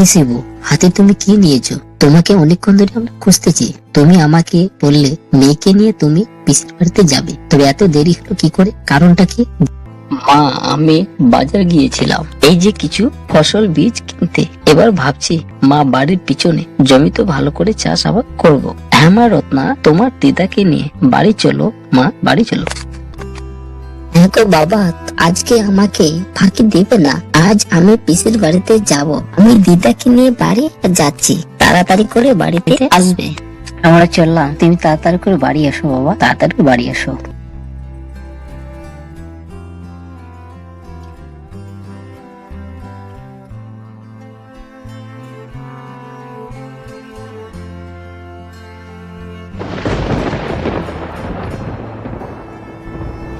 আরে শিবু, হাতে তুমি কি নিয়েছো? তোমাকে অনেকক্ষণ ধরে আমরা খুঁজতেছি। তুমি আমাকে বললে মেয়েকে নিয়ে তুমি পিসির বাড়িতে যাবে, তবে এত দেরি হলো কি করে? কারণটা কি? মা, আমি বাজার গিয়েছিলাম এই যে কিছু ফসল বীজ কিনতে। এবার ভাবছি মা বাড়ির পিছনে জমি তো ভালো করে চাষাবাদ করব। হ্যাঁ মা রত্না, তোমার দিদাকে নিয়ে বাড়ি চলো। মা, বাড়ি চলো। হ্যাঁ গো বাবা, আজকে আমাকে ফাঁকি দেবে না। আজ আমি পিসির বাড়িতে যাব। আমি দিদাকে নিয়ে বাড়ি যাচ্ছি। তাড়াতাড়ি করে বাড়িতে আসবে। আমরা চললাম, তুমি তাড়াতাড়ি করে বাড়ি এসো বাবা, তাড়াতাড়ি বাড়ি এসো।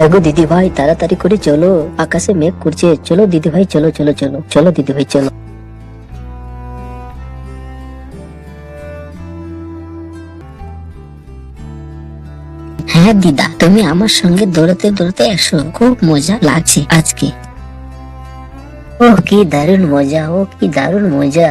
এগো দিদি ভাই, তাড়াতাড়ি করে চলো, আকাশে মেঘ করছে। চলো দিদি ভাই, চলো চলো চলো চলো দিদি ভাই চলো। হ্যাঁ দিদা, তুমি আমার সঙ্গে দৌড়াতে দৌড়াতে এসো, খুব মজা লাগছে আজকে। ও কি দারুণ মজা, ও কি দারুণ মজা।